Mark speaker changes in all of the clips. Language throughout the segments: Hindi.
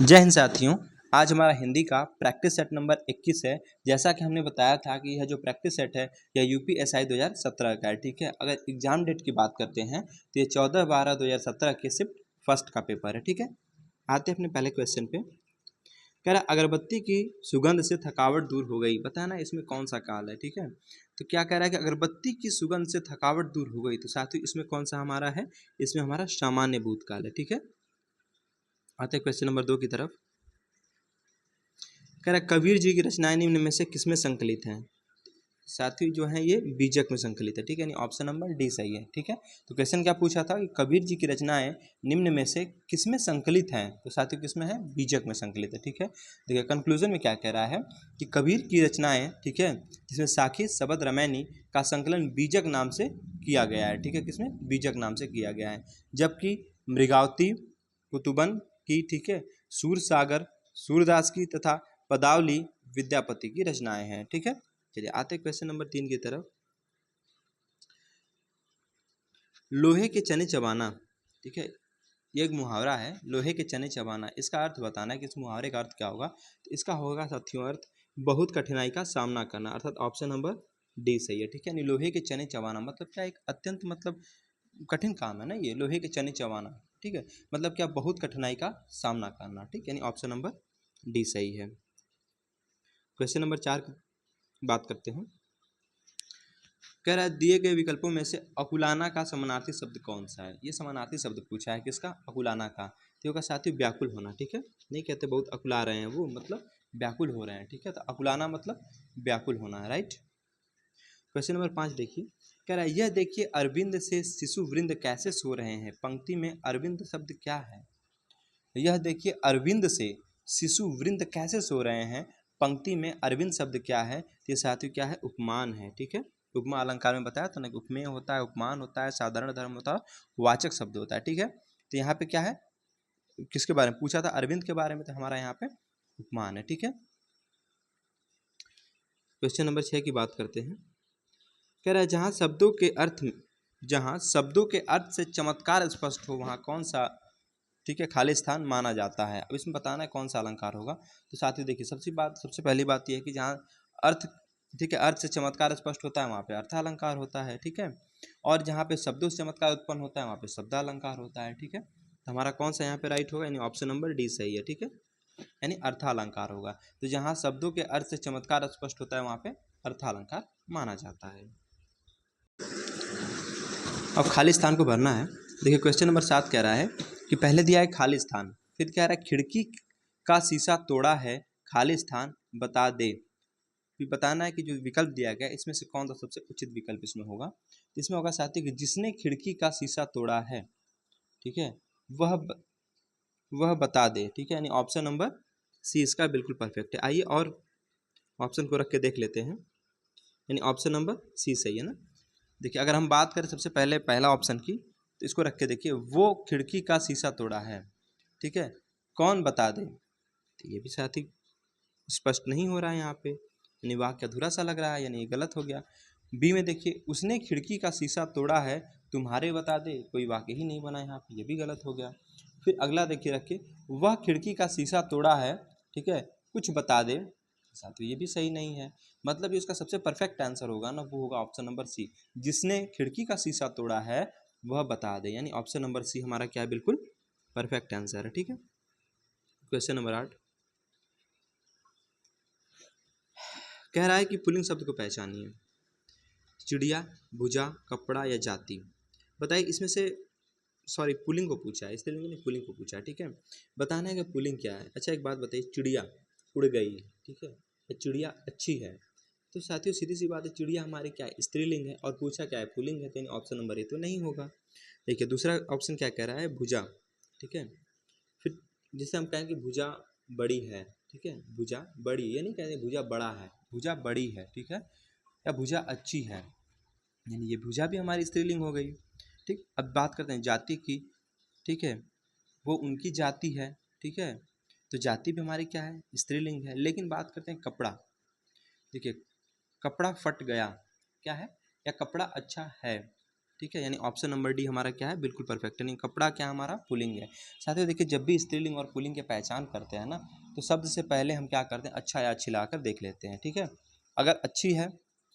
Speaker 1: जय हिंद साथियों। आज हमारा हिंदी का प्रैक्टिस सेट नंबर 21 है। जैसा कि हमने बताया था कि यह जो प्रैक्टिस सेट है यह यूपीएसआई 2017 का है। ठीक है, अगर एग्जाम डेट की बात करते हैं तो ये 14/12/2017 के सिर्फ फर्स्ट का पेपर है। ठीक है, आते हैं अपने पहले क्वेश्चन पे। कह रहा अगरबत्ती की सुगंध से थकावट दूर हो गई, बताना इसमें कौन सा काल है। ठीक है, तो क्या कह रहा है कि अगरबत्ती की सुगंध से थकावट दूर हो गई, तो साथियों इसमें कौन सा हमारा है, इसमें हमारा सामान्य भूतकाल है। ठीक है, आते हैं क्वेश्चन नंबर 2 की तरफ। कह रहा है कबीर जी की रचनाएं निम्न में से किसमें संकलित हैं। साथियों जो है ये बीजक में संकलित है। ठीक है, यानी ऑप्शन नंबर डी सही है। ठीक है, तो क्वेश्चन क्या पूछा था कि कबीर जी की रचनाएं निम्न में से किसमें संकलित हैं, तो साथियों किसमें है, बीजक में संकलित है। ठीक है, देखिए कंक्लूजन में क्या कह रहा है कि कबीर की रचनाएं, ठीक है, जिसमें साखी शबद रमैनी का संकलन बीजक नाम से किया गया है। ठीक है, किसमें, बीजक नाम से किया गया है। जबकि मृगावती, कुतुबन की, ठीक है, सूरसागर, सूरदास की तथा पदावली विद्यापति की रचनाएं हैं। ठीक है, चलिए आते क्वेश्चन नंबर 3 की तरफ। लोहे के चने चबाना, ठीक है, ये एक मुहावरा है, लोहे के चने चबाना। इसका अर्थ बताना है कि इस मुहावरे का अर्थ क्या होगा। तो इसका होगा साथियों अर्थ बहुत कठिनाई का सामना करना, अर्थात ऑप्शन नंबर डी सही है। ठीक है, यानी लोहे के चने चबाना मतलब क्या, एक अत्यंत मतलब कठिन काम है ना ये, लोहे के चने चबाना। ठीक है, मतलब क्या, बहुत कठिनाई का सामना करना। ठीक है, यानी ऑप्शन नंबर डी सही है। क्वेश्चन नंबर 4 की बात करते हैं। कह रहा है दिए गए विकल्पों में से अकुलाना का समानार्थी शब्द कौन सा है। ये समानार्थी शब्द पूछा है किसका, अकुलाना का। तो होगा साथियों व्याकुल होना। ठीक है, नहीं कहते बहुत अकुला रहे हैं वो, मतलब व्याकुल हो रहे हैं। ठीक है, तो अकुलाना मतलब व्याकुल होना है। राइट। क्वेश्चन नंबर 5 देखिए। कह रहा है यह देखिए अरविंद से शिशु वृंद कैसे सो रहे हैं। पंक्ति में अरविंद शब्द क्या है। यह देखिए अरविंद से शिशु वृंद कैसे सो रहे हैं, पंक्ति में अरविंद शब्द क्या है, तो ये साथियों क्या है, उपमान है। ठीक है, उपमा अलंकार में बताया था ना कि उपमेय होता है, उपमान होता है, साधारण धर्म होता है, वाचक शब्द होता है। ठीक है, तो यहाँ पे क्या है, किसके बारे में पूछा था, अरविंद के बारे में, तो हमारा यहाँ पे उपमान है। ठीक है, क्वेश्चन नंबर 6 की बात करते हैं। कह रहा है जहाँ शब्दों के अर्थ से चमत्कार स्पष्ट हो वहाँ कौन सा, ठीक है, खाली स्थान माना जाता है। अब इसमें बताना है कौन सा अलंकार होगा। तो साथियों देखिए सबसे पहली बात यह है कि जहाँ अर्थ, ठीक है, अर्थ से चमत्कार स्पष्ट होता है वहाँ पे अर्थ अलंकार होता है। ठीक है, और जहाँ पे शब्दों से चमत्कार उत्पन्न होता है वहाँ पे शब्द अलंकार होता है। ठीक है, तो हमारा कौन सा यहाँ पे राइट होगा, यानी ऑप्शन नंबर डी सही है। ठीक है, यानी अर्थालंकार होगा। तो जहाँ शब्दों के अर्थ से चमत्कार स्पष्ट होता है वहाँ पे अर्थालंकार माना जाता है। अब खाली स्थान को भरना है। देखिए क्वेश्चन नंबर 7 कह रहा है कि पहले दिया है खाली स्थान, फिर कह रहा है खिड़की का शीशा तोड़ा है, खाली स्थान बता दे। फिर बताना है कि जो विकल्प दिया गया इसमें से कौन सा सबसे उचित विकल्प इसमें होगा। इसमें होगा साथी कि जिसने खिड़की का शीशा तोड़ा है, ठीक है, वह वह बता दे। ठीक है, यानी ऑप्शन नंबर सी इसका बिल्कुल परफेक्ट है। आइए और ऑप्शन को रख के देख लेते हैं, यानी ऑप्शन नंबर सी सही है ना। देखिए अगर हम बात करें सबसे पहले पहला ऑप्शन की, तो इसको रख के देखिए, वो खिड़की का शीशा तोड़ा है, ठीक है, कौन बता दे। तो ये भी साथ ही स्पष्ट नहीं हो रहा है यहाँ पे, यानी वाक्य अधूरा सा लग रहा है, यानी ये गलत हो गया। बी में देखिए उसने खिड़की का शीशा तोड़ा है, तुम्हारे बता दे, कोई वाक्य ही नहीं बना यहाँ पे, ये भी गलत हो गया। फिर अगला देखिए रखिए, वह खिड़की का शीशा तोड़ा है, ठीक है, कुछ बता दे, साथ ये भी सही नहीं है। मतलब ये उसका सबसे परफेक्ट आंसर होगा ना, वो होगा ऑप्शन नंबर सी, जिसने खिड़की का शीशा तोड़ा है वह बता दे, यानी ऑप्शन नंबर सी हमारा क्या है, बिल्कुल परफेक्ट आंसर है। ठीक है, क्वेश्चन नंबर 8 कह रहा है कि पुल्लिंग शब्द को पहचानिए। चिड़िया, भुजा, कपड़ा या जाति। बताइए इसमें से, सॉरी पुल्लिंग को पूछा है, स्त्रीलिंग नहीं पुल्लिंग को पूछा है। ठीक है, बताना है कि पुल्लिंग क्या है। अच्छा एक बात बताइए, चिड़िया उड़ गई, ठीक है, चिड़िया अच्छी है, तो साथियों सीधी सी बात है, चिड़िया हमारी क्या है, स्त्रीलिंग है, और पूछा क्या है, पुल्लिंग है, तो ऑप्शन नंबर ए तो नहीं होगा। देखिए दूसरा ऑप्शन क्या कह रहा है, भुजा, ठीक है, फिर जिसे हम कहें कि भुजा बड़ी है, ठीक है, भुजा बड़ी, ये नहीं कहते भुजा बड़ा है, भुजा बड़ी है, ठीक है, या भुजा अच्छी है, यानी ये भुजा भी हमारी स्त्रीलिंग हो गई। ठीक, अब बात करते हैं जाति की, ठीक है, वो उनकी जाति है, ठीक है, तो जाति भी हमारी क्या है, स्त्रीलिंग है। लेकिन बात करते हैं कपड़ा, देखिए कपड़ा फट गया क्या है, या कपड़ा अच्छा है, ठीक है, यानी ऑप्शन नंबर डी हमारा क्या है, बिल्कुल परफेक्ट है। यानी कपड़ा क्या हमारा पुल्लिंग है। साथियों देखिए, जब भी स्त्रीलिंग और पुल्लिंग की पहचान करते हैं ना, तो शब्द से पहले हम क्या करते हैं, अच्छा या अच्छी लाकर देख लेते हैं। ठीक है, अगर अच्छी है,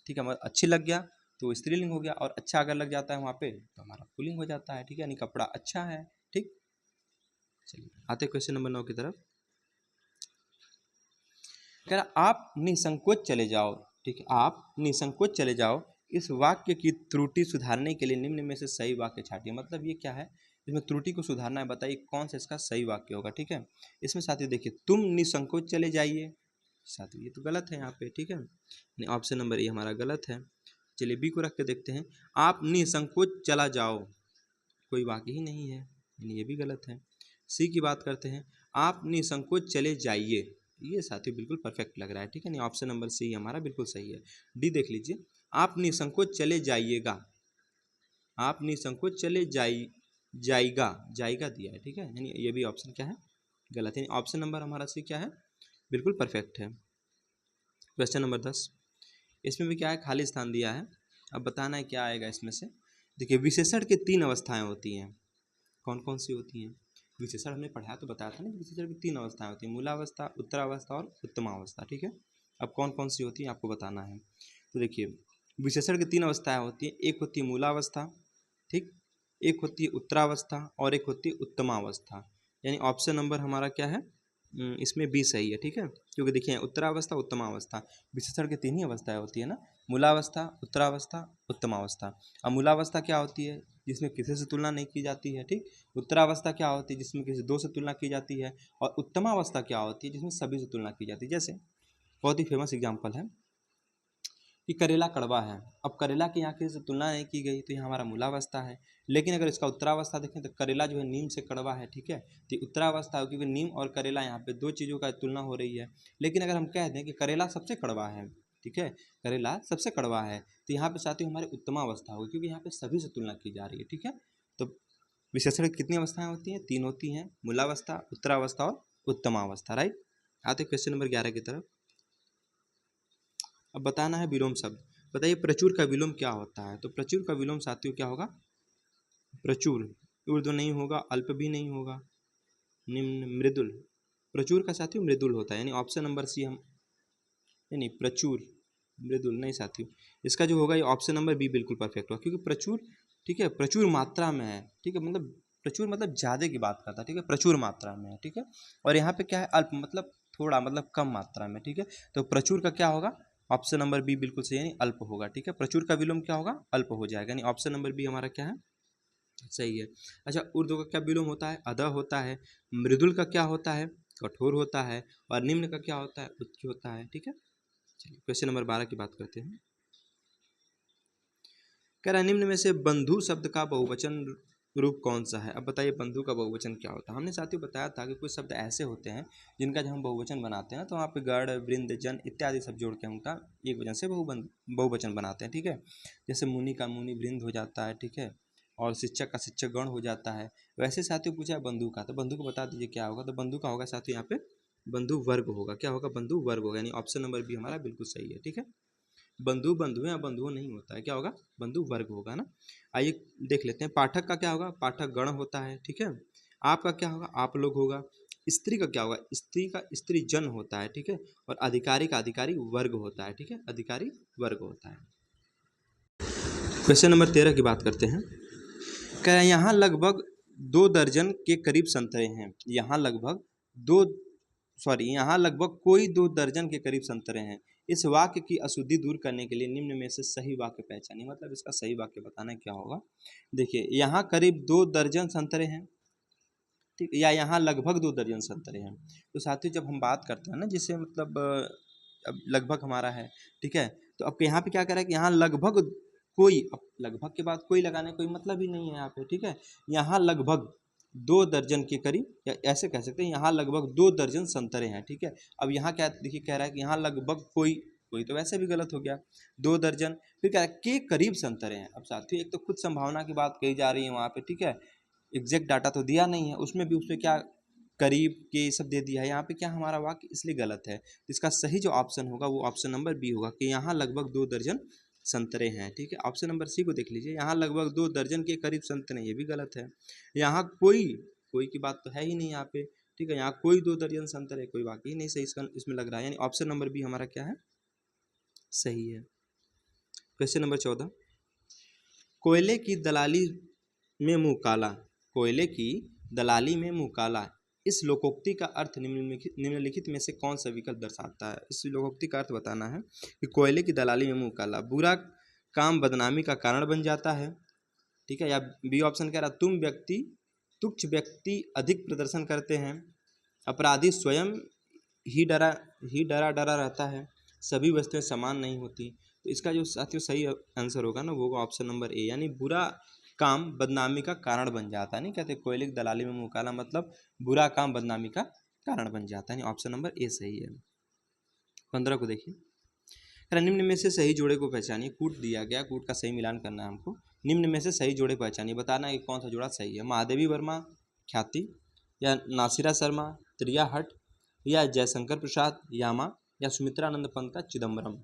Speaker 1: ठीक है, मतलब अच्छी लग गया तो स्त्रीलिंग हो गया, और अच्छा अगर लग जाता है वहाँ पे तो हमारा पुल्लिंग हो जाता है। ठीक है, यानी कपड़ा अच्छा है। ठीक, चलिए आते क्वेश्चन नंबर 9 की तरफ। कह रहा आप निसंकोच चले जाओ। ठीक है, आप निसंकोच चले जाओ, इस वाक्य की त्रुटि सुधारने के लिए निम्न में से सही वाक्य छाटिए। मतलब ये क्या है, इसमें त्रुटि को सुधारना है, बताइए कौन सा इसका सही वाक्य होगा। ठीक है, इसमें साथियों देखिए, तुम निसंकोच चले जाइए, साथियों ये तो गलत है यहाँ पे। ठीक है, ऑप्शन नंबर ए हमारा गलत है। चलिए बी को रख के देखते हैं, आप निसंकोच चला जाओ, कोई वाक्य ही नहीं है, यानी ये भी गलत है। सी की बात करते हैं, आप निसंकोच चले जाइए, ये साथियों बिल्कुल परफेक्ट लग रहा है। ठीक है, नहीं ऑप्शन नंबर सी हमारा बिल्कुल सही है। डी देख लीजिए, आप निसंकोच चले जाइएगा, आप निसंकोच चले जाइएगा, जाइएगा दिया है। ठीक है, यानी ये भी ऑप्शन क्या है, गलत है। ऑप्शन नंबर हमारा सी क्या है, बिल्कुल परफेक्ट है। क्वेश्चन नंबर 10, इसमें भी क्या है, खाली स्थान दिया है। अब बताना है क्या आएगा इसमें से। देखिए, विशेषण की 3 अवस्थाएं होती हैं, कौन कौन सी होती हैं। विशेषण हमने पढ़ा तो बताया था ना, विशेषण की 3 अवस्थाएं होती हैं, मूलावस्था, उत्तरावस्था और उत्तमावस्था। ठीक है, अब कौन कौन सी होती है आपको बताना है। तो देखिए, विशेषण की 3 अवस्थाएं होती हैं, एक होती है मूलावस्था, ठीक, एक होती है उत्तरावस्था और एक होती है उत्तमावस्था। यानी ऑप्शन नंबर हमारा क्या है, इसमें बी सही है। ठीक है, क्योंकि देखिए उत्तरावस्था उत्तमावस्था विशेषण की 3 ही अवस्थाएं होती है ना, मूलावस्था, उत्तरावस्था, उत्तमावस्था। अब मूलावस्था क्या होती है, जिसमें किसी से तुलना नहीं की जाती है। ठीक, उत्तरावस्था क्या होती है, जिसमें किसी 2 से तुलना की जाती है, और उत्तमावस्था क्या होती है, जिसमें सभी से तुलना की जाती है। जैसे बहुत ही फेमस एग्जाम्पल है कि करेला कड़वा है, अब करेला की यहाँ किसी से तुलना नहीं की गई तो ये हमारा मूलावस्था है। लेकिन अगर इसका उत्तरावस्था देखें तो करेला जो है नीम से कड़वा है। ठीक है, तो ये उत्तरावस्था है, क्योंकि नीम और करेला यहाँ पे 2 चीज़ों का तुलना हो रही है। लेकिन अगर हम कह दें कि करेला सबसे कड़वा है, ठीक है, करेला सबसे कड़वा है, तो यहाँ पे साथियों हमारी उत्तमावस्था होगी, क्योंकि यहाँ पे सभी से तुलना की जा रही है। ठीक है, तो विशेषण कितनी अवस्थाएं होती हैं, 3 होती हैं, मूलावस्था, उत्तरावस्था और उत्तमावस्था। राइट, आते क्वेश्चन नंबर 11 की तरफ। अब बताना है विलोम शब्द। बताइए प्रचुर का विलोम क्या होता है। तो प्रचुर का विलोम साथियों क्या होगा, प्रचुर, उर्दू नहीं होगा, अल्प भी नहीं होगा, निम्न, मृदुल। प्रचुर का साथियों मृदुल होता है, यानी ऑप्शन नंबर सी हम, नहीं प्रचुर मृदुल नहीं साथियों, इसका जो होगा ये ऑप्शन नंबर बी बिल्कुल परफेक्ट होगा, क्योंकि प्रचुर, ठीक है, प्रचुर मात्रा में है। ठीक है, मतलब प्रचुर मतलब ज़्यादा की बात करता है। ठीक है, प्रचुर मात्रा में है। ठीक है, और यहाँ पे क्या है, अल्प मतलब थोड़ा, मतलब कम मात्रा में। ठीक है, तो प्रचुर का क्या होगा, ऑप्शन नंबर बी बिल्कुल सही, यानी अल्प होगा। ठीक है, प्रचुर का विलोम क्या होगा, अल्प हो जाएगा, यानी ऑप्शन नंबर बी हमारा क्या है, सही है। अच्छा, उर्दू का क्या विलोम होता है, अदा होता है। मृदुल का क्या होता है, कठोर होता है। और निम्न का क्या होता है, उच्च होता है। ठीक है, चलिए क्वेश्चन नंबर 12 की बात करते हैं। कह रहा है निम्न में से बंधु शब्द का बहुवचन रूप कौन सा है। अब बताइए बंधु का बहुवचन क्या होता है। हमने साथियों बताया था कि कुछ शब्द ऐसे होते हैं जिनका जब हम बहुवचन बनाते हैं ना, तो वहाँ पे गण, वृंद, जन इत्यादि सब जोड़ के उनका एक वचन से बहुवचन बनाते हैं। ठीक है, जैसे मुनि का मुनि वृंद हो जाता है। ठीक है, और शिक्षक का शिक्षक गण हो जाता है। वैसे साथियों पूछा है बंधु का, तो बंधु को बता दीजिए क्या होगा। तो बंधु का होगा साथियों यहाँ पे बंधु वर्ग होगा। क्या होगा, बंधु वर्ग होगा, यानी ऑप्शन नंबर बी हमारा बिल्कुल सही है। ठीक है, बंधु बंधु या बंधुओं नहीं होता है, क्या होगा, बंधु वर्ग होगा ना। आइए देख लेते हैं, पाठक का क्या होगा, पाठक गण होता है। ठीक है, आपका क्या होगा, आप लोग होगा। स्त्री का क्या होगा, स्त्री का स्त्री जन होता है। ठीक है, और अधिकारी का अधिकारी वर्ग होता है। ठीक है, अधिकारी वर्ग होता है। क्वेश्चन नंबर 13 की बात करते हैं। कह रहे हैं यहाँ लगभग 2 दर्जन के करीब संतरे हैं। यहाँ लगभग दो यहाँ लगभग कोई 2 दर्जन के करीब संतरे हैं। इस वाक्य की अशुद्धि दूर करने के लिए निम्न में से सही वाक्य पहचानिए। मतलब इसका सही वाक्य बताना क्या होगा। देखिए, यहाँ करीब 2 दर्जन संतरे हैं, ठीक, या यहाँ लगभग 2 दर्जन संतरे हैं। तो साथियों जब हम बात करते हैं ना, जिससे मतलब अब लगभग हमारा है, ठीक है, तो अब यहाँ पे क्या कह रहा है कि यहाँ लगभग कोई, अब लगभग के बाद कोई लगाने कोई मतलब ही नहीं है यहाँ पे। ठीक है, यहाँ लगभग 2 दर्जन के करीब, या ऐसे कह सकते हैं यहाँ लगभग 2 दर्जन संतरे हैं। ठीक है, अब यहाँ क्या देखिए कह रहा है कि यहाँ लगभग कोई, कोई तो वैसे भी गलत हो गया, 2 दर्जन, फिर कह रहा है के करीब संतरे हैं। अब साथियों एक तो खुद संभावना की बात कही जा रही है वहाँ पे, ठीक है, एग्जैक्ट डाटा तो दिया नहीं है, उसमें भी उसमें क्या करीब के सब दे दिया है। यहाँ पे क्या हमारा वाक्य इसलिए गलत है। इसका सही जो ऑप्शन होगा वो ऑप्शन नंबर बी होगा कि यहाँ लगभग 2 दर्जन संतरे हैं। ठीक है, ऑप्शन नंबर सी को देख लीजिए, यहाँ लगभग 2 दर्जन के करीब संतरे, ये भी गलत है। यहाँ कोई कोई की बात तो है ही नहीं यहाँ पे। ठीक है, यहाँ कोई 2 दर्जन संतरे, कोई वाकई नहीं सही इसमें लग रहा है, यानी ऑप्शन नंबर बी हमारा क्या है, सही है। क्वेश्चन नंबर 14, कोयले की दलाली में मुंह काला, कोयले की दलाली में मुंह काला, इस लोकोक्ति का अर्थ निम्नलिखित में से कौन सा विकल्प दर्शाता है। इस लोकोक्ति का अर्थ बताना है कि कोयले की दलाली में मुंह काला बुरा काम बदनामी का कारण बन जाता है। ठीक है, या बी ऑप्शन कह रहा तुच्छ व्यक्ति अधिक प्रदर्शन करते हैं, अपराधी स्वयं ही डरा रहता है, सभी वस्तुएं समान नहीं होती। तो इसका जो साथियों सही आंसर होगा ना, वो होगा ऑप्शन नंबर ए, यानी बुरा काम बदनामी का कारण बन जाता है। नहीं कहते कोयले की दलाली में मुंह काला, मतलब बुरा काम बदनामी का कारण बन जाता है, ऑप्शन नंबर ए सही है। 15 को देखिए, निम्न में से सही जोड़े को पहचानिए। कूट दिया गया, कूट का सही मिलान करना है हमको। निम्न में से सही जोड़े पहचानिए, बताना है कि कौन सा जोड़ा सही है। महादेवी वर्मा ख्याति, या नासिरा शर्मा त्रिया हट, या जयशंकर प्रसाद यामा, या सुमित्रानंद पंत का चिदम्बरम।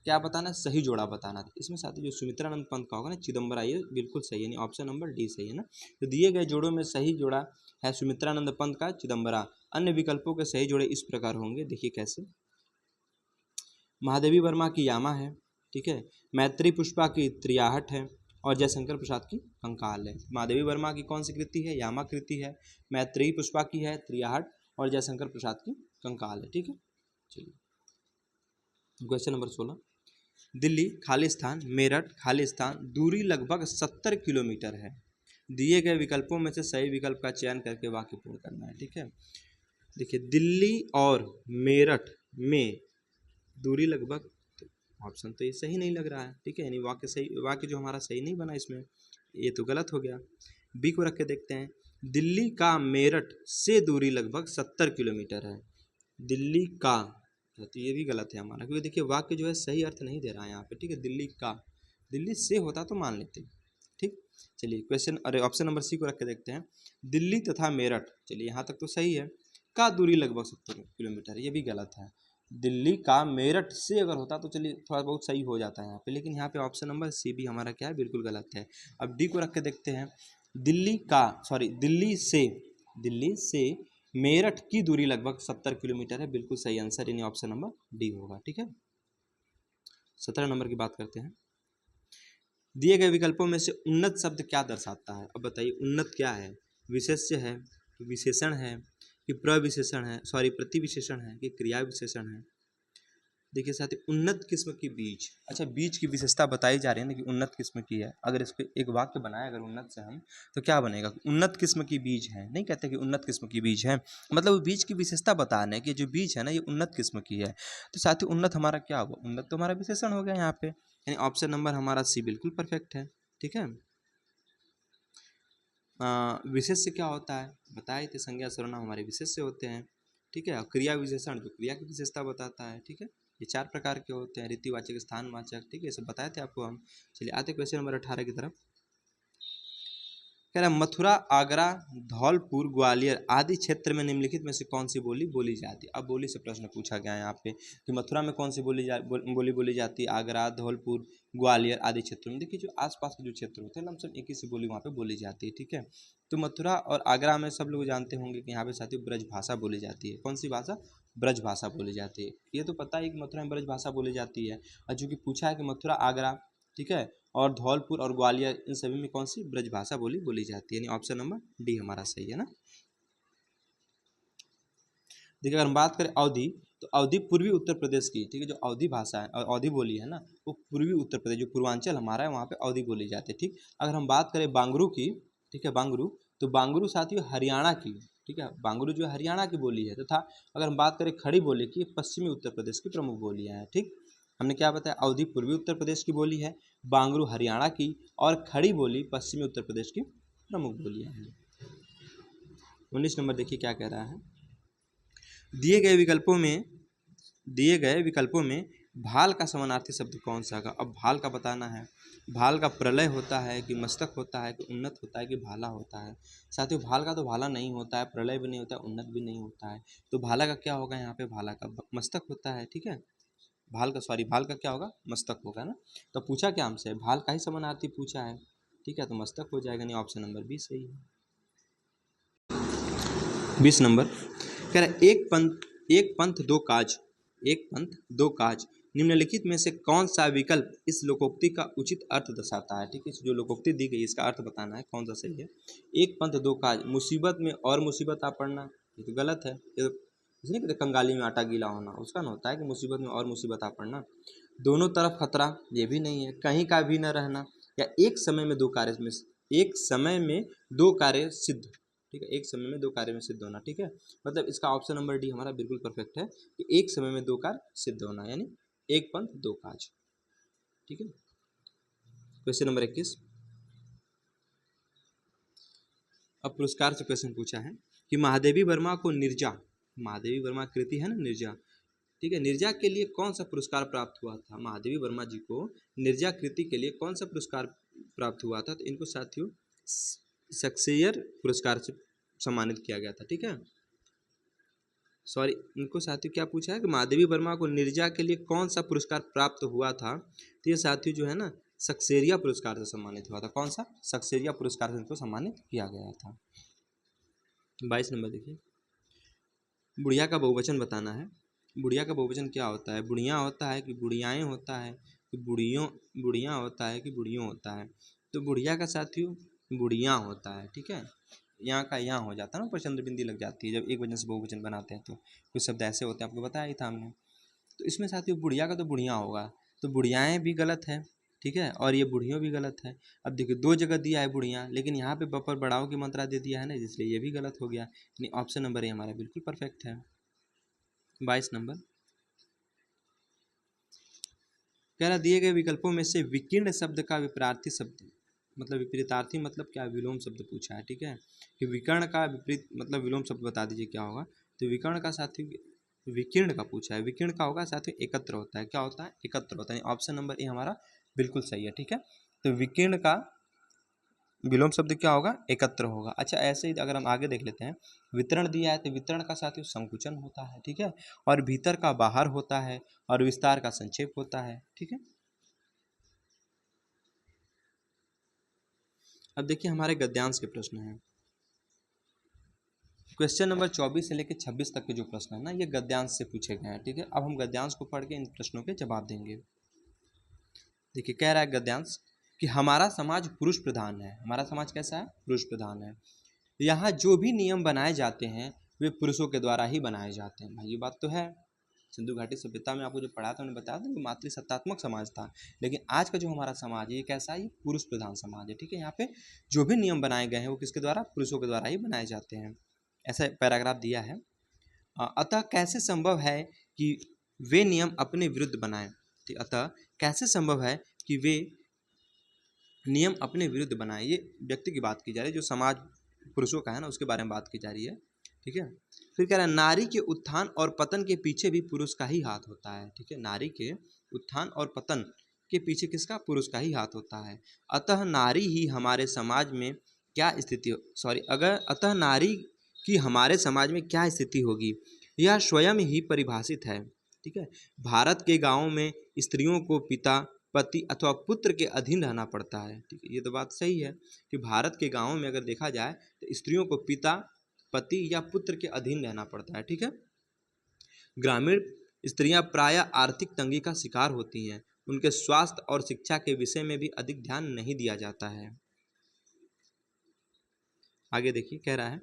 Speaker 1: क्या बताना है, सही जोड़ा बताना है। इसमें साथ ही जो सुमित्रानंद पंत का होगा ना, चिदम्बरा, ये बिल्कुल सही है, यानी ऑप्शन नंबर डी सही है ना। तो दिए गए जोड़ों में सही जोड़ा है सुमित्रानंद पंत का चिदम्बरा। अन्य विकल्पों के सही जोड़े इस प्रकार होंगे, देखिए कैसे। महादेवी वर्मा की यामा है, ठीक है, मैत्री पुष्पा की त्रियाहट है, और जयशंकर प्रसाद की कंकाल है। महादेवी वर्मा की कौन सी कृति है, यामा कृति है, मैत्री पुष्पा की है त्रियाहट, और जयशंकर प्रसाद की कंकाल है। ठीक है, चलिए क्वेश्चन नंबर 16, दिल्ली खालिस्तान मेरठ खालिस्तान दूरी लगभग 70 किलोमीटर है। दिए गए विकल्पों में से सही विकल्प का चयन करके वाक्य पूर्ण करना है। ठीक है, देखिए दिल्ली और मेरठ में दूरी लगभग, ऑप्शन तो ये सही नहीं लग रहा है। ठीक है, यानी वाक्य जो हमारा सही नहीं बना, इसमें ये तो गलत हो गया। बी को रख के देखते हैं, दिल्ली का मेरठ से दूरी लगभग 70 किलोमीटर है। दिल्ली का, तो ये भी गलत है हमारा, क्योंकि देखिए वाक्य जो है सही अर्थ नहीं दे रहा है यहाँ पे। ठीक है, दिल्ली का, दिल्ली से होता तो मान लेते। ठीक, चलिए क्वेश्चन, अरे ऑप्शन नंबर सी को रख के देखते हैं, दिल्ली तथा मेरठ, चलिए यहाँ तक तो सही है, का दूरी लगभग 70 किलोमीटर, ये भी गलत है। दिल्ली का मेरठ से अगर होता तो चलिए थोड़ा बहुत सही हो जाता है यहाँ पे, लेकिन यहाँ पे ऑप्शन नंबर सी भी हमारा क्या है, बिल्कुल गलत है। अब डी को रख के देखते हैं, दिल्ली से मेरठ की दूरी लगभग 70 किलोमीटर है, बिल्कुल सही आंसर, यानी ऑप्शन नंबर डी होगा। ठीक है, 17 नंबर की बात करते हैं, दिए गए विकल्पों में से उन्नत शब्द क्या दर्शाता है। अब बताइए उन्नत क्या है, विशेष्य है, विशेषण है, कि प्रविशेषण है, प्रतिविशेषण है, कि क्रिया विशेषण है। देखिए साथी, उन्नत किस्म की बीज, अच्छा बीज की विशेषता बताई जा रही है ना कि उन्नत किस्म की है। अगर इसको एक वाक्य बनाए अगर उन्नत से हम, तो क्या बनेगा, उन्नत किस्म की बीज है, नहीं कहते कि उन्नत किस्म की बीज है, मतलब बीज की विशेषता बताने कि जो बीज है ना ये उन्नत किस्म की है। तो साथी उन्नत हमारा क्या हुआ, उन्नत तो हमारा विशेषण हो गया यहाँ पे, यानी ऑप्शन नंबर हमारा सी बिल्कुल परफेक्ट है। ठीक है, विशेष्य क्या होता है, बताए थे, संज्ञा सर्वनाम हमारे विशेष्य होते हैं। ठीक है, क्रिया विशेषण जो क्रिया की विशेषता बताता है। ठीक है, ये 4 प्रकार के होते हैं, रीतिवाचक, स्थानवाचक। ठीक है, ये सब बताए थे आपको हम। चलिए आते क्वेश्चन नंबर 18 की तरफ। कह रहा है मथुरा आगरा धौलपुर ग्वालियर आदि क्षेत्र में निम्नलिखित में से कौन सी बोली बोली जाती है। अब बोली से प्रश्न पूछा गया है यहाँ पे कि मथुरा में कौन सी बोली बोली जाती है, आगरा धौलपुर ग्वालियर आदि क्षेत्रों में। देखिए जो आसपास के जो क्षेत्र होते हैं लमसम एक ही सी बोली वहाँ पे बोली जाती है। ठीक है, तो मथुरा और आगरा में सब लोग जानते होंगे कि यहाँ पे साथियों ब्रज भाषा बोली जाती है। कौन सी भाषा, ब्रज भाषा बोली जाती है। ये तो पता है कि मथुरा में ब्रज भाषा बोली जाती है, और चूँकि पूछा है कि मथुरा आगरा, ठीक है, और धौलपुर और ग्वालियर, इन सभी में कौन सी ब्रजभाषा बोली जाती है, यानी ऑप्शन नंबर डी हमारा सही है ना। देखिए अगर हम बात करें अवधी, तो अवधी पूर्वी उत्तर प्रदेश की, ठीक है, जो अवधी भाषा है और अवधी बोली है ना, वो पूर्वी उत्तर प्रदेश, जो पूर्वांचल हमारा है वहाँ पे अवधी बोली जाती है। ठीक, अगर हम बात करें बांगरू की, ठीक है, बांगरू, तो बांगरू साथियों हरियाणा की, ठीक है, बांगरू जो हरियाणा की बोली है, तथा अगर हम बात करें खड़ी बोली की, पश्चिमी उत्तर प्रदेश की प्रमुख बोलियाँ हैं। ठीक, हमने क्या बताया, अवधी पूर्वी उत्तर प्रदेश की बोली है, बांगरू हरियाणा की, और खड़ी बोली पश्चिमी उत्तर प्रदेश की प्रमुख बोलियाँ हैं। 19 नंबर देखिए क्या कह रहा है, दिए गए विकल्पों में भाल का समानार्थी शब्द कौन सा होगा। अब भाल का बताना है, भाल का प्रलय होता है कि मस्तक होता है कि उन्नत होता है कि भाला होता है। साथियों भाल का तो भाला नहीं होता है, प्रलय भी नहीं होता है, उन्नत भी नहीं होता है, तो भाला का क्या होगा यहाँ पे, भाला का मस्तक होता है। ठीक है, भाल का क्या होगा, मस्तक होगा ना। तो पूछा क्या हमसे, भाल का ही समानार्थी पूछा है, ठीक है, तो मस्तक हो जाएगा, नहीं ऑप्शन नंबर बी सही है। 20 नंबर कह रहा है एक पंथ दो काज, एक पंथ दो काज, निम्नलिखित में से कौन सा विकल्प इस लोकोक्ति का उचित अर्थ दर्शाता है। ठीक है, जो लोकोक्ति दी गई इसका अर्थ बताना है कौन सा सही है। एक पंथ दो काज, मुसीबत में और मुसीबत आ पड़ना, ये तो गलत है। ये तो इसलिए कहते कंगाली में आटा गीला होना, उसका न होता है कि मुसीबत में और मुसीबत आ पड़ना। दोनों तरफ खतरा, ये भी नहीं है। कहीं का भी न रहना, या एक समय में दो कार्य में, एक समय में दो कार्य सिद्ध, ठीक है, एक समय में दो कार्य में सिद्ध होना, ठीक है, मतलब इसका ऑप्शन नंबर डी हमारा बिल्कुल परफेक्ट है कि एक समय में दो कार्य सिद्ध होना, यानी एक पंथ दो काज, ठीक है। क्वेश्चन नंबर 21, अब पुरस्कार से क्वेश्चन पूछा है कि महादेवी वर्मा को निर्जा, महादेवी वर्मा कृति है ना निर्जा, ठीक है, निर्जा के लिए कौन सा पुरस्कार प्राप्त हुआ था। महादेवी वर्मा जी को निर्जा कृति के लिए कौन सा पुरस्कार प्राप्त हुआ था, तो इनको साथियों शेक्सपियर पुरस्कार से सम्मानित किया गया था, ठीक है। सॉरी, इनको साथियों क्या पूछा है कि महादेवी वर्मा को निर्जा के लिए कौन सा पुरस्कार प्राप्त हुआ था, तो ये साथियों जो है ना शेक्सपियर पुरस्कार से सम्मानित हुआ था। कौन सा, शेक्सपियर पुरस्कार से इनको सम्मानित किया गया था। 22 नंबर देखिए, बुढ़िया का बहुवचन बताना है। बुढ़िया का बहुवचन क्या होता है, बुढ़िया होता है कि बुढ़ियाएँ होता है कि बुढ़िया होता है कि बुढ़ियों होता है, तो बुढ़िया का साथियों बुढ़िया होता है, ठीक है। यहाँ का यहाँ हो जाता है ना, पर चंद्र बिंदी लग जाती है जब एक वचन से बहुवचन बनाते हैं, तो कुछ शब्द ऐसे होते हैं, आपको बताया ही था हमने। तो इसमें साथियों बुढ़िया का तो बुढ़िया होगा, तो बुढ़ियाएँ भी गलत है, ठीक है, और ये बुढ़ियों भी गलत है। अब देखिए दो जगह दिया है बुढ़िया, लेकिन यहाँ पे बपर बढ़ाओ की मात्रा दे दिया है ना, इसलिए ये भी गलत हो गया, यानी ऑप्शन नंबर ए हमारा बिल्कुल परफेक्ट है। 22 नंबर कह रहा दिए गए विकल्पों में से विकीर्ण शब्द का विपरीतार्थी शब्द, मतलब विपरीतार्थी मतलब क्या, विलोम शब्द पूछा है, ठीक है, कि विकर्ण का विपरीत मतलब विलोम शब्द बता दीजिए क्या होगा। तो विकर्ण का साथी विकीर्ण का पूछा है, विकीर्ण का होगा साथियों एकत्र होता है, क्या होता है, एकत्र होता है, ऑप्शन नंबर ए हमारा बिल्कुल सही है, ठीक है। तो विकीर्ण का विलोम शब्द क्या होगा, एकत्र होगा। अच्छा, ऐसे ही अगर हम आगे देख लेते हैं, वितरण दिया है तो वितरण का साथियों संकुचन होता है, ठीक है, और भीतर का बाहर होता है, और विस्तार का संक्षेप होता है, ठीक है। अब देखिए हमारे गद्यांश के प्रश्न हैं। क्वेश्चन नंबर 24 से लेकर 26 तक के जो प्रश्न है ना, ये गद्यांश से पूछे गए हैं, ठीक है। अब हम गद्यांश को पढ़ के इन प्रश्नों के जवाब देंगे। देखिए कह रहा है गद्यांश कि हमारा समाज पुरुष प्रधान है। हमारा समाज कैसा है, पुरुष प्रधान है। यहाँ जो भी नियम बनाए जाते हैं वे पुरुषों के द्वारा ही बनाए जाते हैं। भाई ये बात तो है। सिंधु घाटी सभ्यता में आपको जो पढ़ा था उन्होंने बताया था कि मातृसत्तात्मक समाज था, लेकिन आज का जो हमारा समाज है ये कैसा है, ये पुरुष प्रधान समाज है, ठीक है। यहाँ पे जो भी नियम बनाए गए हैं वो किसके द्वारा, पुरुषों के द्वारा ही बनाए जाते हैं, ऐसा पैराग्राफ दिया है। अतः कैसे संभव है कि वे नियम अपने विरुद्ध बनाएं, ठीक, अतः कैसे संभव है कि वे नियम अपने विरुद्ध बनाएं, ये व्यक्ति की बात की जा रही है, जो समाज पुरुषों का है ना उसके बारे में बात की जा रही है, ठीक है। फिर कह रहा है नारी के उत्थान और पतन के पीछे भी पुरुष का ही हाथ होता है, ठीक है, नारी के उत्थान और पतन के पीछे किसका, पुरुष का ही हाथ होता है। अतः नारी ही हमारे समाज में क्या स्थिति, अतः नारी की हमारे समाज में क्या स्थिति होगी यह स्वयं ही परिभाषित है, ठीक है। भारत के गाँवों में स्त्रियों को पिता, पति अथवा पुत्र के अधीन रहना पड़ता है, ठीक है, ये तो बात सही है कि भारत के गाँवों में अगर देखा जाए तो स्त्रियों को पिता, पति या पुत्र के अधीन रहना पड़ता है, ठीक है। ग्रामीण स्त्रियां प्रायः आर्थिक तंगी का शिकार होती हैं, उनके स्वास्थ्य और शिक्षा के विषय में भी अधिक ध्यान नहीं दिया जाता है। आगे देखिए कह रहा है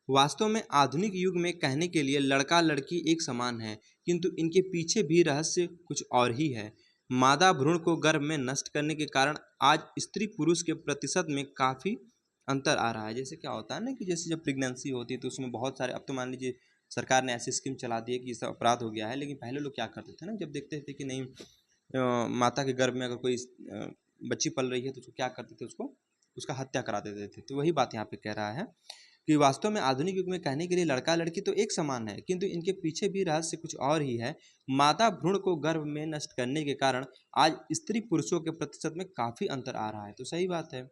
Speaker 1: वास्तव में आधुनिक युग में कहने के लिए लड़का लड़की एक समान है, किंतु इनके पीछे भी रहस्य कुछ और ही है। मादा भ्रूण को गर्भ में नष्ट करने के कारण आज स्त्री पुरुष के प्रतिशत में काफ़ी अंतर आ रहा है। जैसे क्या होता है ना कि जैसे जब प्रेगनेंसी होती है तो उसमें बहुत सारे, अब तो मान लीजिए सरकार ने ऐसी स्कीम चला दी है कि इसका अपराध हो गया है, लेकिन पहले लोग क्या करते थे ना, जब देखते थे कि नहीं माता के गर्भ में अगर कोई बच्ची पल रही है तो उसको क्या करते थे, उसको उसका हत्या करा देते थे। तो वही बात यहाँ पे कह रहा है कि वास्तव में आधुनिक युग में कहने के लिए लड़का लड़की तो एक समान है, किंतु इनके पीछे भी रहस्य कुछ और ही है। मादा भ्रूण को गर्भ में नष्ट करने के कारण आज स्त्री पुरुषों के प्रतिशत में काफ़ी अंतर आ रहा है। तो सही बात है,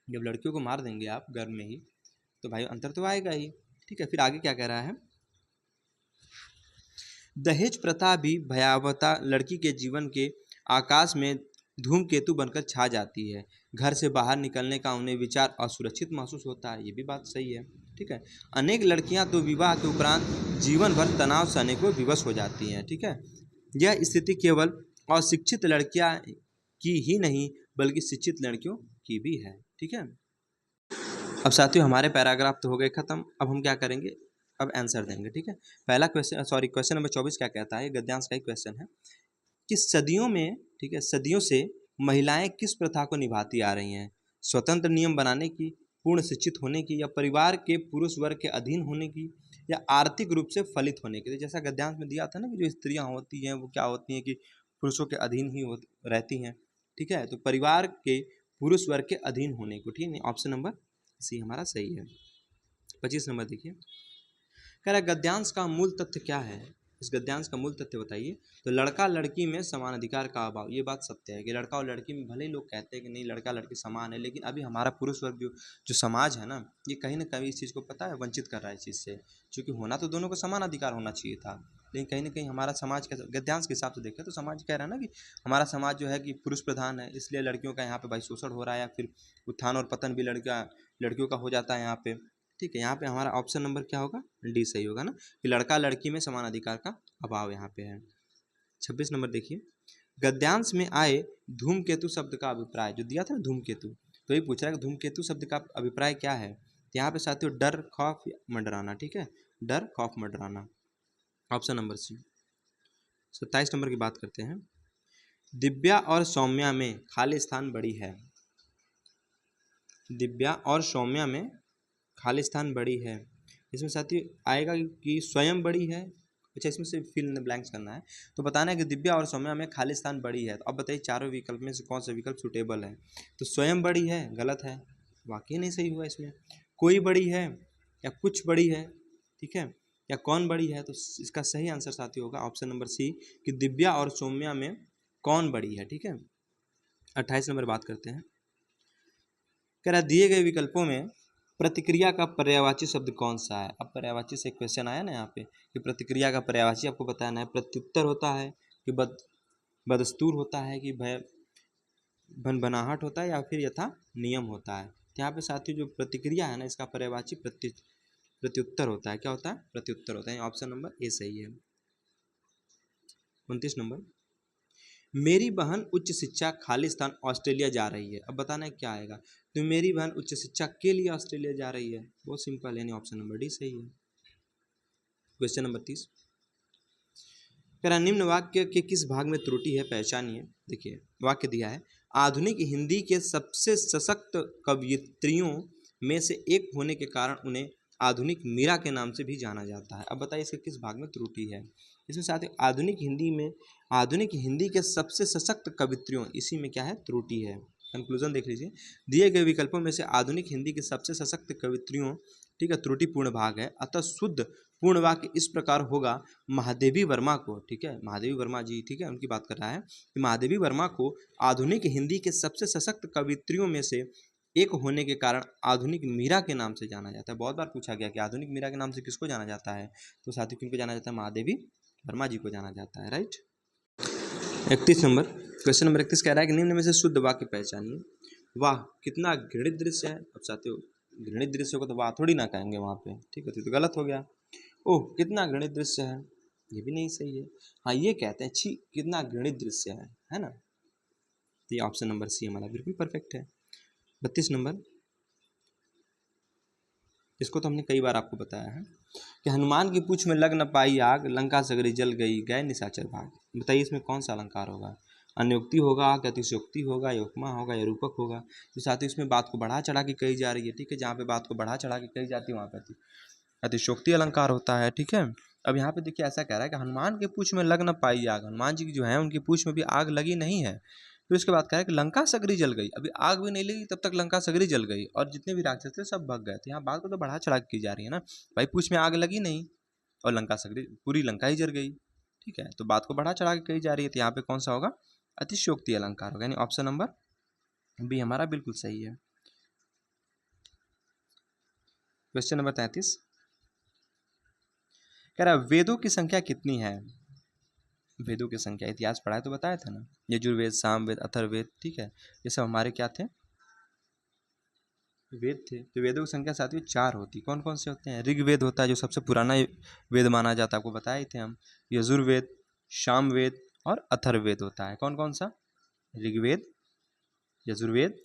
Speaker 1: जब लड़कियों को मार देंगे आप गर्भ में ही तो भाई अंतर तो आएगा ही, ठीक है। फिर आगे क्या कह रहा है दहेज प्रथा भी भयावहता लड़की के जीवन के आकाश में धूमकेतु बनकर छा जाती है। घर से बाहर निकलने का उन्हें विचार असुरक्षित महसूस होता है। ये भी बात सही है, ठीक है। अनेक लड़कियां तो विवाह के उपरांत जीवन भर तनाव सहने को विवश हो जाती हैं, ठीक है। यह स्थिति केवल अशिक्षित लड़कियां की ही नहीं बल्कि शिक्षित लड़कियों की भी है, ठीक है। अब साथियों हमारे पैराग्राफ तो हो गए खत्म। अब हम क्या करेंगे, अब आंसर देंगे, ठीक है। पहला क्वेश्चन, सॉरी, क्वेश्चन नंबर 24 क्या कहता है, गद्यांश का ही क्वेश्चन है कि सदियों में, ठीक है, सदियों से महिलाएं किस प्रथा को निभाती आ रही हैं? स्वतंत्र नियम बनाने की, पूर्ण शिक्षित होने की, या परिवार के पुरुष वर्ग के अधीन होने की, या आर्थिक रूप से फलित होने की। तो जैसा गद्यांश में दिया था ना कि जो स्त्रियां होती हैं वो क्या होती हैं कि पुरुषों के अधीन ही रहती हैं, ठीक है। तो परिवार के पुरुष वर्ग के अधीन होने को, ठीक है। ऑप्शन नंबर सी हमारा सही है। 25 नंबर देखिए, कह रहा गद्यांश का मूल तथ्य क्या है? इस गद्यांश का मूल तथ्य बताइए। तो लड़का लड़की में समान अधिकार का अभाव, ये बात सत्य है कि लड़का और लड़की में भले ही लोग कहते हैं कि नहीं लड़का लड़की समान है, लेकिन अभी हमारा पुरुष वर्ग जो समाज है ना, ये कहीं ना कहीं इस चीज़ को पता है वंचित कर रहा है इस चीज़ से। क्योंकि होना तो दोनों को समान अधिकार होना चाहिए था, लेकिन कहीं ना कहीं हमारा समाज का गद्यांश के हिसाब से देखें तो समाज कह रहा है ना कि हमारा समाज जो है कि पुरुष प्रधान है, इसलिए लड़कियों का यहाँ पे भाई शोषण हो रहा है, या फिर उत्थान और पतन भी लड़कियों का हो जाता है यहाँ पे, ठीक है। यहाँ पे हमारा ऑप्शन नंबर क्या होगा, डी सही होगा ना, कि लड़का लड़की में समान अधिकार का अभाव यहाँ पे है। 26 नंबर देखिए, गद्यांश में आए धूमकेतु शब्द का अभिप्राय, जो दिया था ना धूमकेतु, तो ये पूछ रहा है कि धूमकेतु शब्द का अभिप्राय क्या है। तो यहाँ पे साथियों डर, खौफ, मंडराना, ठीक है, डर, खौफ, मंडराना, ऑप्शन नंबर सी। 27 नंबर की बात करते हैं, दिव्या और सौम्या में खाली स्थान बड़ी है। दिव्या और सौम्या में खाली स्थान बड़ी है, इसमें साथियों आएगा कि स्वयं बड़ी है। अच्छा, इसमें से फिल इन द ब्लैंक्स करना है। तो बताना है कि दिव्या और सौम्या में खाली स्थान बड़ी है। तो अब बताइए चारों विकल्प में से कौन सा विकल्प सुटेबल है। तो स्वयं बड़ी है गलत है, वाकई नहीं सही हुआ इसमें। कोई बड़ी है या कुछ बड़ी है, ठीक है, या कौन बड़ी है। तो इसका सही आंसर साथियों होगा ऑप्शन नंबर सी, कि दिव्या और सौम्या में कौन बड़ी है, ठीक है। 28 नंबर बात करते हैं, कह रहा दिए गए विकल्पों में प्रतिक्रिया का पर्यायवाची शब्द कौन सा है। अब पर्यायवाची से क्वेश्चन आया ना यहाँ पे कि प्रतिक्रिया का पर्यायवाची आपको बताना है। प्रत्युत्तर होता है कि बदस्तूर होता है कि भनभनाहट होता है, या फिर यथा नियम होता है। तो यहाँ पे साथियों जो प्रतिक्रिया है ना, इसका पर्यायवाची प्रत्युत्तर होता है। क्या होता है, प्रत्युत्तर होता है। ऑप्शन नंबर ए सही है। 29 नंबर, मेरी बहन उच्च शिक्षा खालिस्तान ऑस्ट्रेलिया जा रही है। अब बताना है क्या आएगा। तो मेरी बहन उच्च शिक्षा के लिए ऑस्ट्रेलिया जा रही है, बहुत सिंपल, यानी ऑप्शन नंबर डी सही है। क्वेश्चन नंबर 30, कह रहा निम्न वाक्य के किस भाग में त्रुटि है पहचानिए। देखिए वाक्य दिया है, आधुनिक हिंदी के सबसे सशक्त कवयित्रियों में से एक होने के कारण उन्हें आधुनिक मीरा के नाम से भी जाना जाता है। अब बताइए इसके किस भाग में त्रुटि है। इसमें साथ ही आधुनिक हिंदी के सबसे सशक्त कवित्रियों, इसी में क्या है, त्रुटि है। कंक्लूजन देख लीजिए, दिए गए विकल्पों में से आधुनिक हिंदी के सबसे सशक्त कवित्रियों, ठीक है, त्रुटिपूर्ण भाग है। अतः शुद्ध पूर्ण वाक्य इस प्रकार होगा, महादेवी वर्मा को, ठीक है, महादेवी वर्मा जी, ठीक है, उनकी बात कर रहा है कि महादेवी वर्मा को आधुनिक हिंदी के सबसे सशक्त कवित्रियों में से एक होने के कारण आधुनिक मीरा के नाम से जाना जाता है। बहुत बार पूछा गया कि आधुनिक मीरा के नाम से किसको जाना जाता है। तो साथियों किनको जाना जाता है, महादेवी वर्मा जी को जाना जाता है, राइट। 31 नंबर, क्वेश्चन नंबर 31 कह रहा है कि निम्न में से शुद्ध वाक्य पहचानिए। वाह कितना घृणित दृश्य है। अब साथियों घृणित दृश्य को तो वाह थोड़ी ना कहेंगे वहाँ पे, ठीक है, तो गलत हो गया। ओह कितना घृणित दृश्य है, ये भी नहीं सही है। हाँ ये कहते हैं छी कितना घृणित दृश्य है ना। तो ये ऑप्शन नंबर सी हमारा बिल्कुल परफेक्ट है। 32 नंबर, इसको तो हमने कई बार आपको बताया है कि हनुमान की पूंछ में लग न पाई आग, लंका सगरी जल गई, गए निशाचर भाग। बताइए इसमें कौन सा अलंकार होगा। अन्योक्ति होगा, कि अतिशयोक्ति होगा, या उपमा होगा, या रूपक होगा। तो साथ ही इसमें बात को बढ़ा चढ़ा के कही जा रही है, ठीक है, जहाँ पे बात को बढ़ा चढ़ा के कही जाती है वहाँ पर अतिशयोक्ति अलंकार होता है, ठीक है। अब यहाँ पे देखिए ऐसा कह रहा है कि हनुमान के पूंछ में लग न पाई आग, हनुमान जी की जो है उनकी पूंछ में भी आग लगी नहीं है। फिर उसके बाद कह रहा है कि लंका सगरी जल गई, अभी आग भी नहीं लगी तब तक लंका सगरी जल गई और जितने भी राक्षस थे सब भग गए। तो यहाँ बात को तो बढ़ा चढ़ा की जा रही है ना, भाई पूंछ में आग लगी नहीं और लंका सगरी, पूरी लंका ही जल गई, ठीक है, तो बात को बढ़ा चढ़ा के कही जा रही है। तो यहाँ पे कौन सा होगा, अतिशयोक्ति अलंकार होगा, यानी ऑप्शन नंबर बी हमारा बिल्कुल सही है। क्वेश्चन नंबर 33 कह रहा है वेदों की संख्या कितनी है। वेदों की संख्या, इतिहास पढ़ा है तो बताया था ना, यजुर्वेद, सामवेद, अथर्ववेद, ठीक है, ये सब हमारे क्या थे, वेद थे। तो वेदों की संख्या साथियों 4 होती। कौन कौन से होते हैं? ऋग्वेद होता है जो सबसे पुराना वेद माना जाता है, आपको बताए थे हम। यजुर्वेद, सामवेद और अथर्ववेद होता है। कौन कौन सा? ऋग्वेद, यजुर्वेद,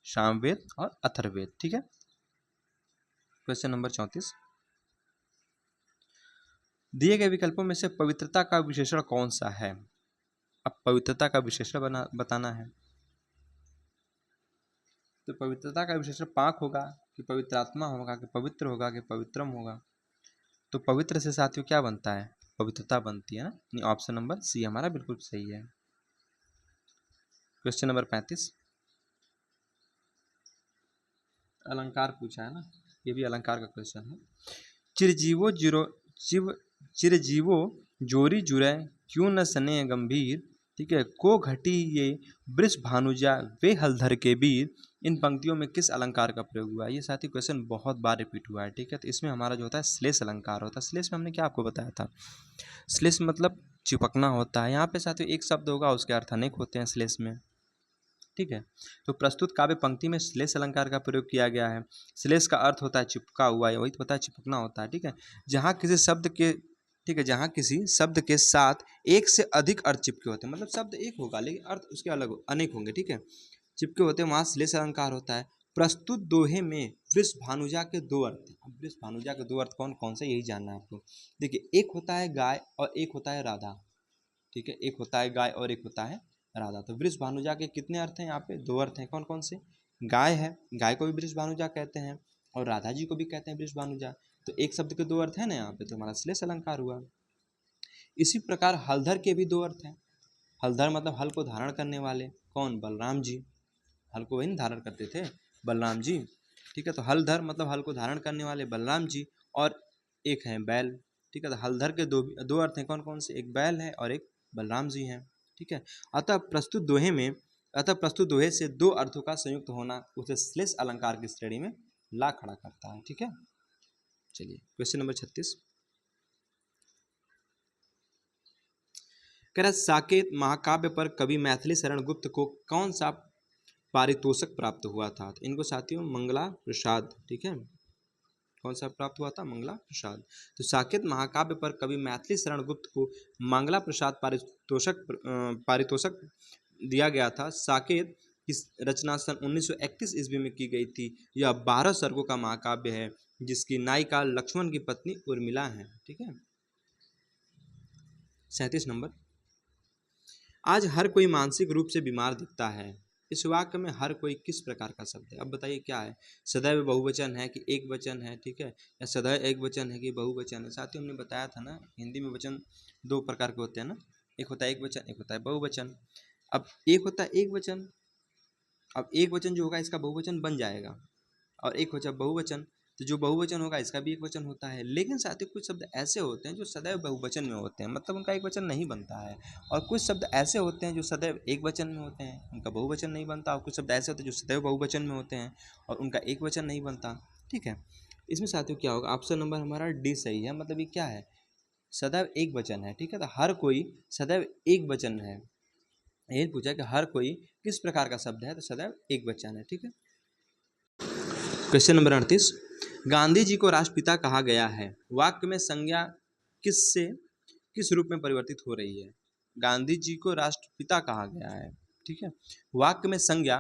Speaker 1: सामवेद और अथर्ववेद, ठीक है। क्वेश्चन नंबर 34, दिए गए विकल्पों में से पवित्रता का विशेषण कौन सा है? अब पवित्रता का विशेषण बताना है। तो पवित्रता का विशेषण पाक होगा कि पवित्रात्मा होगा कि पवित्र होगा कि पवित्रम होगा? तो पवित्र से साथियों क्या बनता है? पवित्रता बनती है ना। ऑप्शन नंबर सी हमारा बिल्कुल सही है। क्वेश्चन नंबर 35, अलंकार पूछा है ना, ये भी अलंकार का क्वेश्चन है। चिरजीवो जीरो चिव चिरजीवो जोरी जुरै क्यों न सने गंभीर, ठीक है, को घटी ये वृष भानुजा वे हलधर के वीर, इन पंक्तियों में किस अलंकार का प्रयोग हुआ है? ये साथी क्वेश्चन बहुत बार रिपीट हुआ है, ठीक है। तो इसमें हमारा जो होता है श्लेष अलंकार होता है। श्लेष में हमने क्या आपको बताया था? श्लेष मतलब चिपकना होता है। यहाँ पे साथियों एक शब्द होगा, उसके अर्थ अनेक होते हैं श्लेष में, ठीक है। तो प्रस्तुत काव्य पंक्ति में श्लेष अलंकार का प्रयोग किया गया है। श्लेष का अर्थ होता है चिपका हुआ, वही तो होता है, चिपकना होता है, ठीक है। जहाँ किसी शब्द के, ठीक है, जहाँ किसी शब्द के साथ एक से अधिक अर्थ चिपके होते हैं, मतलब शब्द एक होगा लेकिन अर्थ उसके अलग अनेक होंगे, ठीक है, चिपके होते हैं, वहाँ श्लेष अलंकार होता है। प्रस्तुत दोहे में वृष भानुजा के 2 अर्थ। अब वृष भानुजा के 2 अर्थ कौन कौन से, यही जानना है आपको। देखिए, एक होता है गाय और एक होता है राधा, ठीक है, एक होता है गाय और एक होता है राधा। तो वृष भानुजा के कितने अर्थ हैं? यहाँ पे 2 अर्थ हैं। कौन कौन से? गाय है, गाय को भी वृष भानुजा कहते हैं, और राधा जी को भी कहते हैं वृष भानुजा। तो एक शब्द के 2 अर्थ है ना यहाँ पे, तो हमारा श्लेष अलंकार हुआ। इसी प्रकार हलधर के भी 2 अर्थ हैं। हलधर मतलब हल को धारण करने वाले। कौन? बलराम जी। हल को वही धारण करते थे, बलराम जी, ठीक है। तो हलधर मतलब हल को धारण करने वाले बलराम जी, और एक है बैल, ठीक है। तो हलधर के दो अर्थ हैं। कौन कौन से? एक बैल है और एक बलराम जी हैं, ठीक है। अतः प्रस्तुत दोहे से 2 अर्थों का संयुक्त होना उसे श्लेष अलंकार की श्रेणी में ला खड़ा करता है, ठीक है। चलिए क्वेश्चन नंबर 36, कह रहा साकेत महाकाव्य पर कवि मैथिली शरण गुप्त को कौन सा पारितोषक प्राप्त हुआ था? तो इनको साथियों मंगला प्रसाद, ठीक है, कौन सा प्राप्त हुआ था? मंगला प्रसाद। तो साकेत महाकाव्य पर कवि मैथिली शरण गुप्त को मंगला प्रसाद पारितोषक दिया गया था। साकेत की रचना सन 1931 ईस्वी में की गई थी। यह 12 सर्गों का महाकाव्य है जिसकी नायिका लक्ष्मण की पत्नी उर्मिला है, ठीक है। 37 नंबर, आज हर कोई मानसिक रूप से बीमार दिखता है। इस वाक्य में हर कोई किस प्रकार का शब्द है? अब बताइए क्या है? सदैव बहुवचन है कि एक वचन है, ठीक है, या सदैव एक वचन है कि बहुवचन है? साथियों हमने बताया था ना, हिंदी में वचन 2 प्रकार के होते हैं ना, एक होता है एक वचन, एक होता है बहुवचन। अब एक होता है एक वचन, अब एक वचन जो होगा इसका बहुवचन बन जाएगा, और एक होता है बहुवचन, तो जो बहुवचन होगा इसका भी एक वचन होता है। लेकिन साथियों कुछ शब्द ऐसे होते हैं जो सदैव बहुवचन में होते हैं, मतलब उनका एक वचन नहीं बनता है। और कुछ शब्द ऐसे होते हैं जो सदैव एक वचन में होते हैं, उनका बहुवचन नहीं बनता। और कुछ शब्द ऐसे होते हैं जो सदैव बहुवचन में होते हैं और उनका एक वचन नहीं बनता, ठीक है। इसमें साथियों क्या होगा? ऑप्शन नंबर हमारा डी सही है। मतलब ये क्या है? सदैव एक वचन है, ठीक है। तो हर कोई सदैव एक वचन है। यही पूछा कि हर कोई किस प्रकार का शब्द है, तो सदैव एक वचन है, ठीक है। क्वेश्चन नंबर 38, गांधी जी को राष्ट्रपिता कहा गया है। वाक्य में संज्ञा किससे किस रूप में परिवर्तित हो रही है? गांधी जी को राष्ट्रपिता कहा गया है, ठीक है। वाक्य में संज्ञा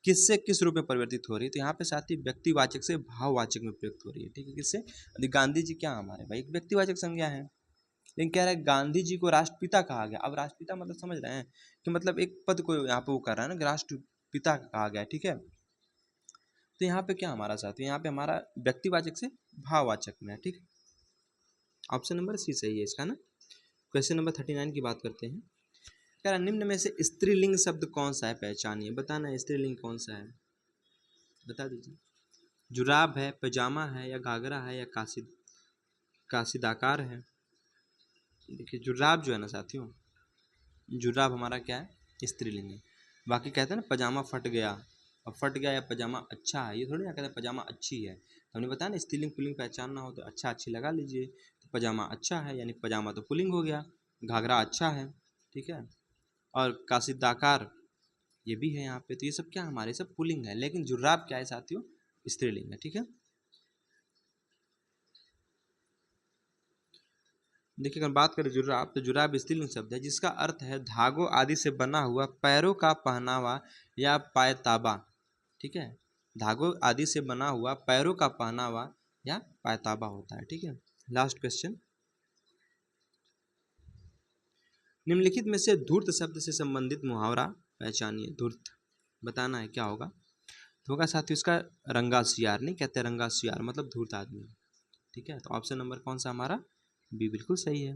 Speaker 1: किससे किस रूप में परिवर्तित हो रही है? तो यहाँ पे साथ ही व्यक्तिवाचक से भाववाचक में प्रयुक्त हो रही है, ठीक है। किससे? गांधी जी क्या हमारे भाई एक व्यक्तिवाचक संज्ञा है, लेकिन कह रहा है गांधी जी को राष्ट्रपिता कहा गया। अब राष्ट्रपिता मतलब समझ रहे हैं कि मतलब एक पद को यहाँ पे वो कर रहा है ना, राष्ट्रपिता कहा गया, ठीक है। तो यहाँ पे क्या हमारा साथी, यहाँ पे हमारा व्यक्तिवाचक से भाववाचक में है, ठीक है। ऑप्शन नंबर सी सही है इसका ना। क्वेश्चन नंबर 39 की बात करते हैं। कह रहा निम्न में से स्त्रीलिंग शब्द कौन सा है? पहचानिए। बताना है स्त्रीलिंग कौन सा है, बता दीजिए। जुराब है, पजामा है, या घाघरा है, या कासिदाकार है? देखिए जुराब जो है ना साथियों, जुराब हमारा क्या है? स्त्रीलिंग है। बाकी कहते हैं ना पजामा फट गया, अब फट गया या पजामा अच्छा है, ये थोड़ी ना कहते हैं पजामा अच्छी है। तो हमने बताया ना स्त्रीलिंग पुल्लिंग पहचानना हो तो अच्छा अच्छी लगा लीजिए। तो पजामा अच्छा है यानी पजामा तो पुल्लिंग हो गया, घाघरा अच्छा है, ठीक है। और काशिदाकार ये भी है यहाँ पे। तो ये सब क्या हमारे सब पुल्लिंग है, लेकिन जुर्राब क्या है साथियों, स्त्रीलिंग है, ठीक है। देखिए अगर बात करें जुर्राब, तो जुर्राब स्त्रीलिंग शब्द है जिसका अर्थ है धागों आदि से बना हुआ पैरों का पहनावा या पायताबा, ठीक है। धागों आदि से बना हुआ पैरों का पहनावा या पायताबा होता है, ठीक है। लास्ट क्वेश्चन, निम्नलिखित में से धूर्त शब्द से संबंधित मुहावरा पहचानिए। धूर्त बताना है क्या होगा, तो होगा साथियों इसका रंगा सियार, नहीं कहते रंगा सियार मतलब धूर्त आदमी, ठीक है। तो ऑप्शन नंबर कौन सा हमारा, बी बिल्कुल सही है।